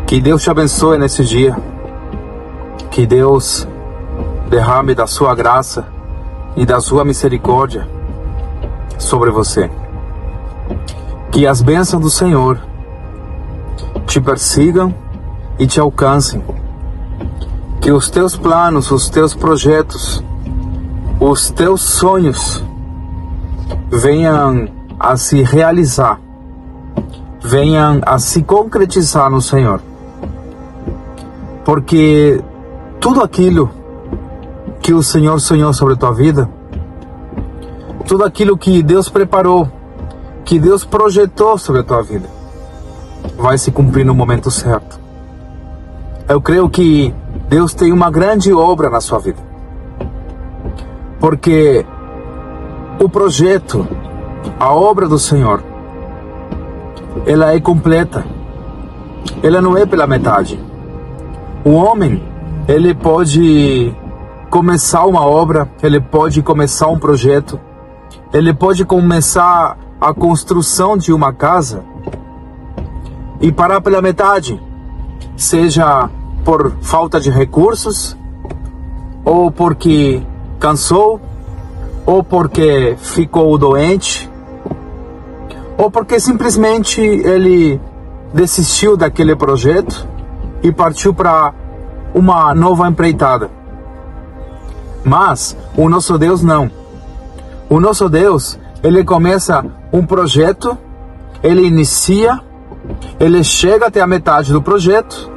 Que Deus te abençoe nesse dia. Que Deus derrame da sua graça e da sua misericórdia sobre você. Que as bênçãos do Senhor te persigam e te alcancem. Que os teus planos, os teus projetos, os teus sonhos venham a se realizar, venham a se concretizar no Senhor. Porque tudo aquilo que o Senhor sonhou sobre a tua vida, tudo aquilo que Deus preparou, que Deus projetou sobre a tua vida, vai se cumprir no momento certo. Eu creio que Deus tem uma grande obra na sua vida. Porque o projeto, a obra do Senhor, ela é completa. Ela não é pela metade. O homem, ele pode começar uma obra, ele pode começar um projeto, ele pode começar a construção de uma casa e parar pela metade, seja por falta de recursos, ou porque cansou, ou porque ficou doente, ou porque simplesmente ele desistiu daquele projeto e partiu para uma nova empreitada. Mas o nosso Deus não. O nosso Deus, ele começa um projeto, ele inicia, ele chega até a metade do projeto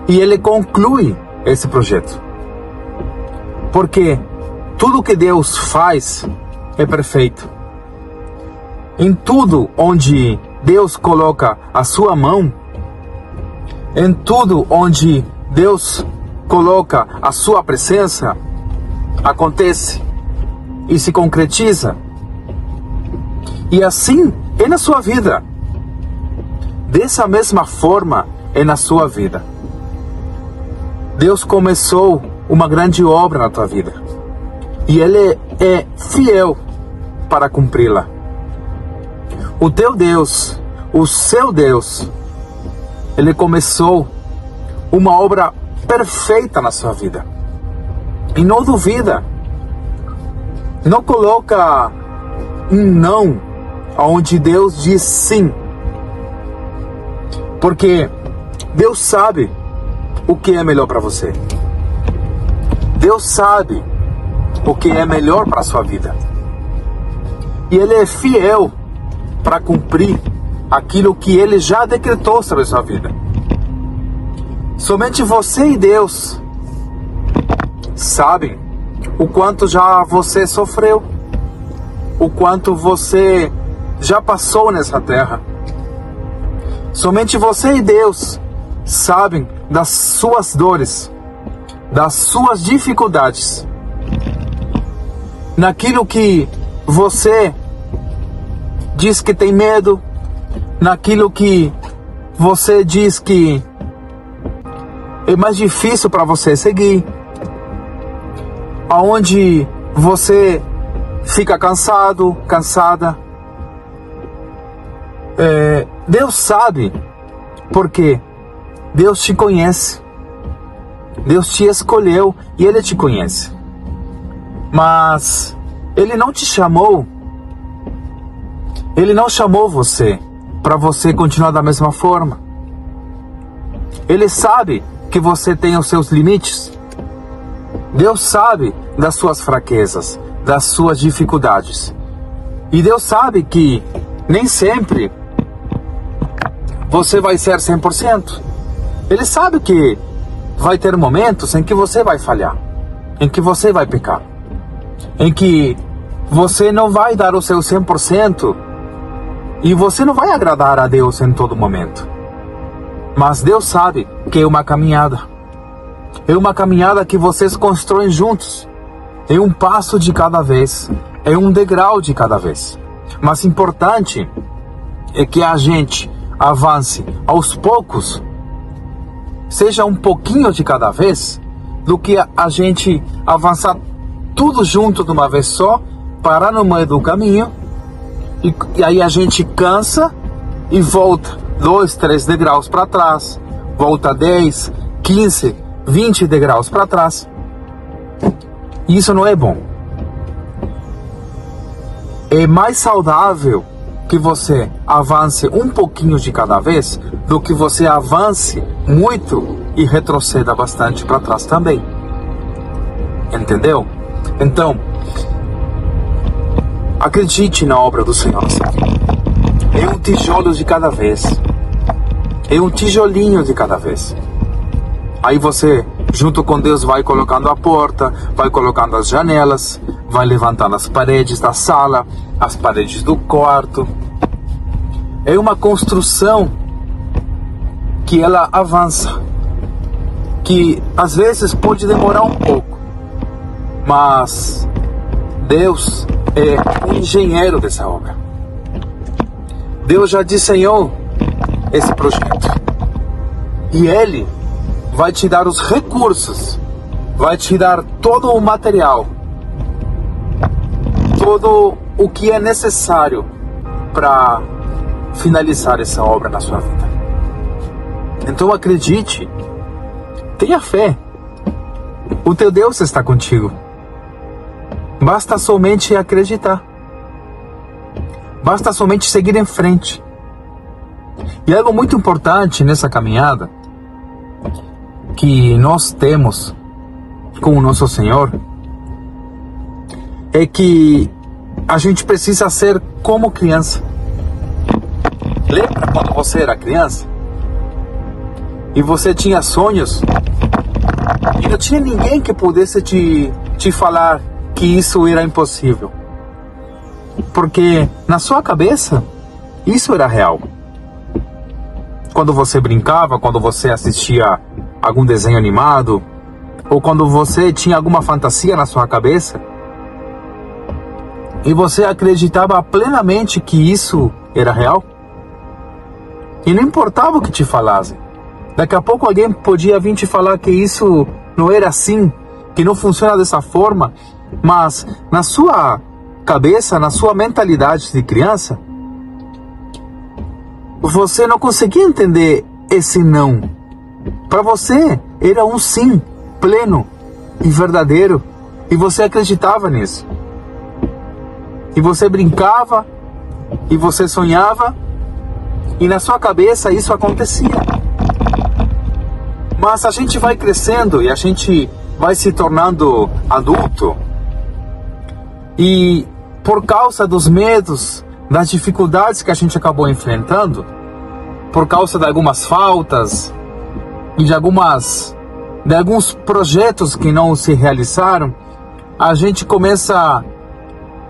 e ele conclui esse projeto. Porque tudo que Deus faz é perfeito. Em tudo onde Deus coloca a sua mão, em tudo onde Deus coloca a sua presença, acontece e se concretiza. E assim é na sua vida. Dessa mesma forma é na sua vida. Deus começou uma grande obra na tua vida. E Ele é fiel para cumpri-la. O teu Deus, o seu Deus, Ele começou uma obra perfeita na sua vida. E não duvida. Não coloca um não onde Deus diz sim. Porque Deus sabe o que é melhor para você. Deus sabe o que é melhor para a sua vida. E Ele é fiel para cumprir aquilo que Ele já decretou sobre a sua vida. Somente você e Deus sabem o quanto já você sofreu, o quanto você já passou nessa terra. Somente você e Deus sabem das suas dores, das suas dificuldades, naquilo que você diz que tem medo, naquilo que você diz que é mais difícil para você seguir, aonde você fica cansado, cansada. Deus sabe, porque Deus te conhece, Deus te escolheu e Ele te conhece. Mas Ele não te chamou, Ele não chamou você para você continuar da mesma forma. Ele sabe que você tem os seus limites. Deus sabe das suas fraquezas, das suas dificuldades. E Deus sabe que nem sempre você vai ser 100%. Ele sabe que vai ter momentos em que você vai falhar, em que você vai pecar, em que você não vai dar o seu 100% e você não vai agradar a Deus em todo momento. Mas Deus sabe que é uma caminhada. É uma caminhada que vocês constroem juntos. É um passo de cada vez. É um degrau de cada vez. Mas importante é que a gente avance aos poucos, seja um pouquinho de cada vez, do que a gente avançar tudo junto de uma vez só, parar no meio do caminho, e aí a gente cansa e volta 2, 3 degraus para trás, volta 10, 15, 20 degraus para trás. Isso não é bom. É mais saudável que você avance um pouquinho de cada vez do que você avance muito e retroceda bastante para trás também. Entendeu? Então, acredite na obra do Senhor. É um tijolo de cada vez. É um tijolinho de cada vez. Aí você, junto com Deus, vai colocando a porta, vai colocando as janelas, vai levantando as paredes da sala, as paredes do quarto. É uma construção que ela avança, que às vezes pode demorar um pouco, mas Deus é o engenheiro dessa obra. Deus já desenhou esse projeto e Ele vai te dar os recursos, vai te dar todo o material, todo o que é necessário para finalizar essa obra na sua vida. Então acredite, tenha fé, o teu Deus está contigo. Basta somente acreditar, basta somente seguir em frente. E algo muito importante nessa caminhada que nós temos com o nosso Senhor é que a gente precisa ser como criança. Lembra quando você era criança? E você tinha sonhos? E não tinha ninguém que pudesse te falar que isso era impossível. Porque na sua cabeça, isso era real. Quando você brincava, quando você assistia algum desenho animado, ou quando você tinha alguma fantasia na sua cabeça, e você acreditava plenamente que isso era real, e não importava o que te falassem. Daqui a pouco alguém podia vir te falar que isso não era assim, que não funciona dessa forma, mas na sua cabeça, na sua mentalidade de criança, você não conseguia entender esse não. Para você era um sim pleno e verdadeiro, e você acreditava nisso. E você brincava, e você sonhava, e na sua cabeça isso acontecia. Mas a gente vai crescendo e a gente vai se tornando adulto, e por causa dos medos, das dificuldades que a gente acabou enfrentando, por causa de algumas faltas e de alguns projetos que não se realizaram, a gente começa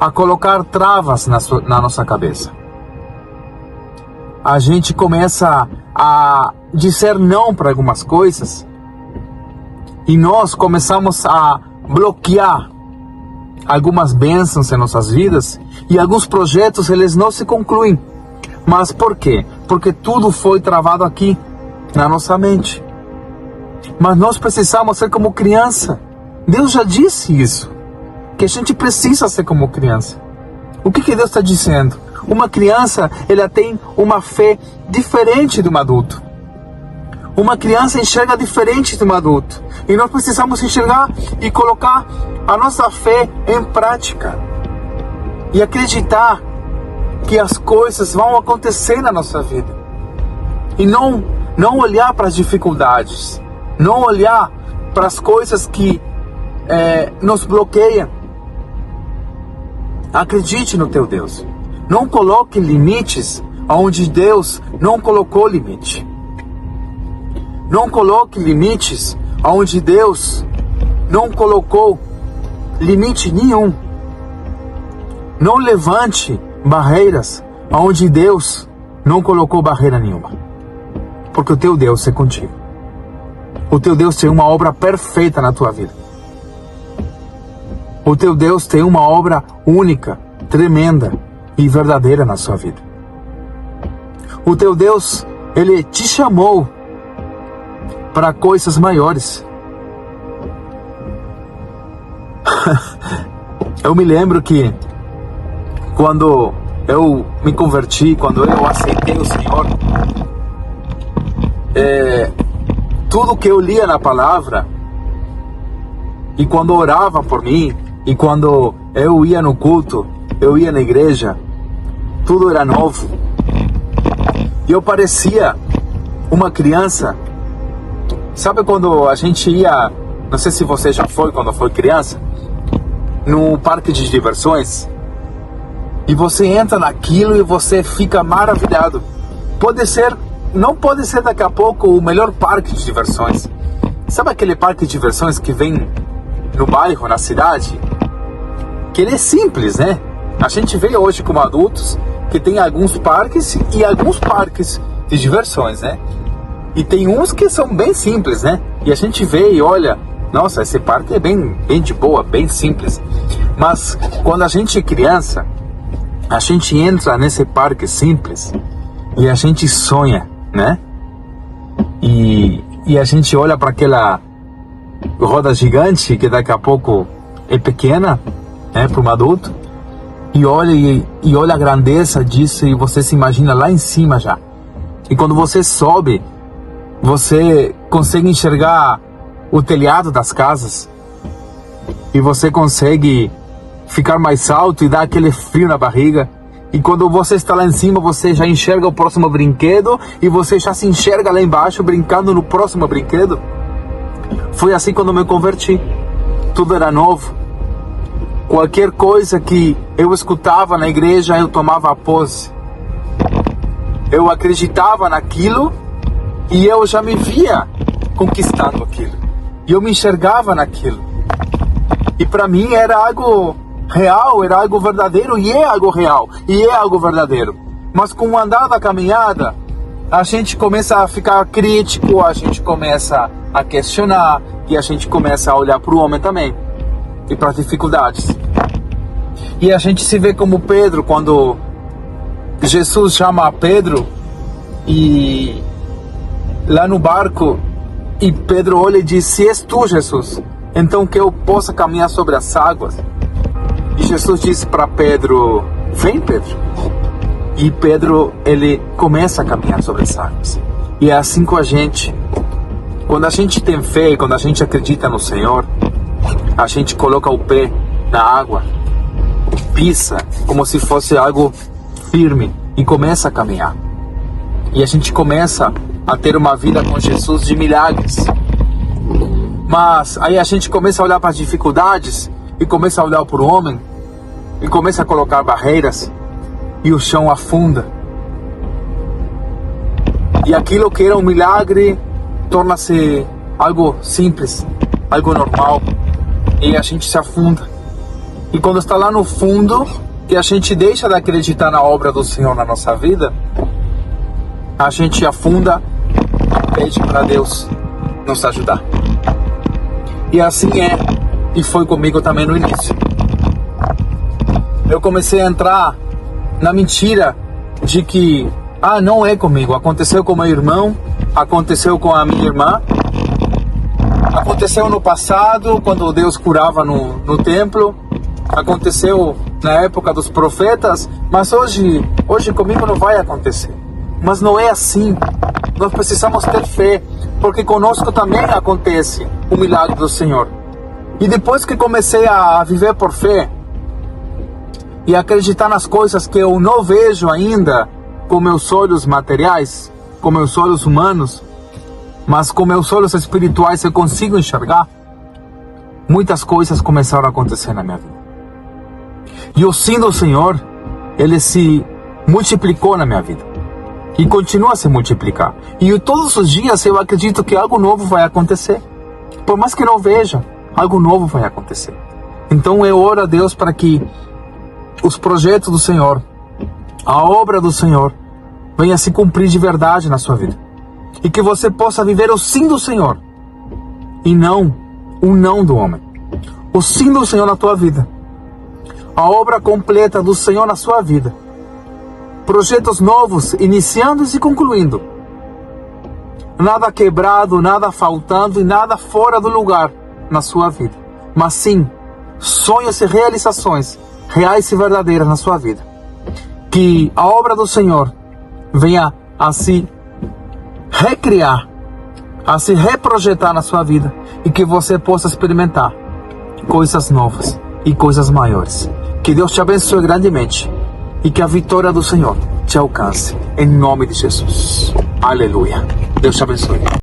a colocar travas na nossa cabeça. A gente começa a dizer não para algumas coisas, e nós começamos a bloquear algumas bênçãos em nossas vidas, e alguns projetos eles não se concluem. Mas por quê? Porque tudo foi travado aqui, na nossa mente. Mas nós precisamos ser como criança. Deus já disse isso, que a gente precisa ser como criança. O que Deus está dizendo? Uma criança, ela tem uma fé diferente de um adulto. Uma criança enxerga diferente de um adulto. E nós precisamos enxergar e colocar a nossa fé em prática. E acreditar que as coisas vão acontecer na nossa vida. E não olhar para as dificuldades. Não olhar para as coisas que nos bloqueiam. Acredite no teu Deus. Não coloque limites onde Deus não colocou limite. Não coloque limites onde Deus não colocou limite nenhum. Não levante barreiras onde Deus não colocou barreira nenhuma. Porque o teu Deus é contigo. O teu Deus tem uma obra perfeita na tua vida. O teu Deus tem uma obra única, tremenda e verdadeira na sua vida. O teu Deus, Ele te chamou para coisas maiores. Eu me lembro que quando eu me converti, quando eu aceitei o Senhor, tudo que eu lia na palavra, e quando orava por mim, e quando eu ia no culto, eu ia na igreja, tudo era novo. E eu parecia uma criança. Sabe quando a gente ia, não sei se você já foi quando foi criança, no parque de diversões, e você entra naquilo e você fica maravilhado. Não pode ser daqui a pouco o melhor parque de diversões. Sabe aquele parque de diversões que vem no bairro, na cidade? Que ele é simples, né? A gente vê hoje como adultos que tem alguns parques e alguns parques de diversões, né? E tem uns que são bem simples, né? E a gente vê e olha, nossa, esse parque é bem de boa, bem simples. Mas quando a gente é criança, a gente entra nesse parque simples e a gente sonha, né? E a gente olha para aquela roda gigante que daqui a pouco é pequena, né, para um adulto, e olha a grandeza disso e você se imagina lá em cima já. E quando você sobe, você consegue enxergar o telhado das casas e você consegue ficar mais alto e dar aquele frio na barriga. E quando você está lá em cima, você já enxerga o próximo brinquedo e você já se enxerga lá embaixo brincando no próximo brinquedo. Foi assim quando me converti. Tudo era novo. Qualquer coisa que eu escutava na igreja, eu tomava posse. Eu acreditava naquilo e eu já me via conquistando aquilo. E eu me enxergava naquilo. E para mim era algo real, era algo verdadeiro, e é algo real, e é algo verdadeiro. Mas com o andar da caminhada, a gente começa a ficar crítico, a gente começa a questionar, e a gente começa a olhar para o homem também, e para as dificuldades. E a gente se vê como Pedro, quando Jesus chama Pedro, e lá no barco, e Pedro olha e diz, se és tu, Jesus, então que eu possa caminhar sobre as águas. E Jesus disse para Pedro, vem Pedro. E Pedro, ele começa a caminhar sobre as águas. E é assim com a gente. Quando a gente tem fé, quando a gente acredita no Senhor, a gente coloca o pé na água, pisa como se fosse algo firme e começa a caminhar. E a gente começa a ter uma vida com Jesus de milagres. Mas aí a gente começa a olhar para as dificuldades e começa a olhar para o homem e começa a colocar barreiras e o chão afunda. E aquilo que era um milagre torna-se algo simples, algo normal, e a gente se afunda. E quando está lá no fundo, que a gente deixa de acreditar na obra do Senhor na nossa vida, a gente afunda e pede para Deus nos ajudar. E assim é, e foi comigo também no início. Eu comecei a entrar na mentira de que, não é comigo, aconteceu com meu irmão, aconteceu com a minha irmã, aconteceu no passado, quando Deus curava no templo, aconteceu na época dos profetas, mas hoje comigo não vai acontecer. Mas não é assim. Nós precisamos ter fé, porque conosco também acontece o milagre do Senhor. E depois que comecei a viver por fé e acreditar nas coisas que eu não vejo ainda com meus olhos materiais, com meus olhos humanos, mas com meus olhos espirituais eu consigo enxergar, muitas coisas começaram a acontecer na minha vida. E o sim do Senhor, ele se multiplicou na minha vida. E continua a se multiplicar. E todos os dias eu acredito que algo novo vai acontecer. Por mais que não veja, algo novo vai acontecer. Então eu oro a Deus para que os projetos do Senhor, a obra do Senhor, venha se cumprir de verdade na sua vida. E que você possa viver o sim do Senhor. E não o não do homem. O sim do Senhor na tua vida. A obra completa do Senhor na sua vida. Projetos novos, iniciando e concluindo. Nada quebrado, nada faltando e nada fora do lugar na sua vida. Mas sim, sonhos e realizações reais e verdadeiras na sua vida. Que a obra do Senhor venha a se recriar a se reprojetar na sua vida e que você possa experimentar coisas novas e coisas maiores. Que Deus te abençoe grandemente e que a vitória do Senhor te alcance, em nome de Jesus. Aleluia. Deus te abençoe.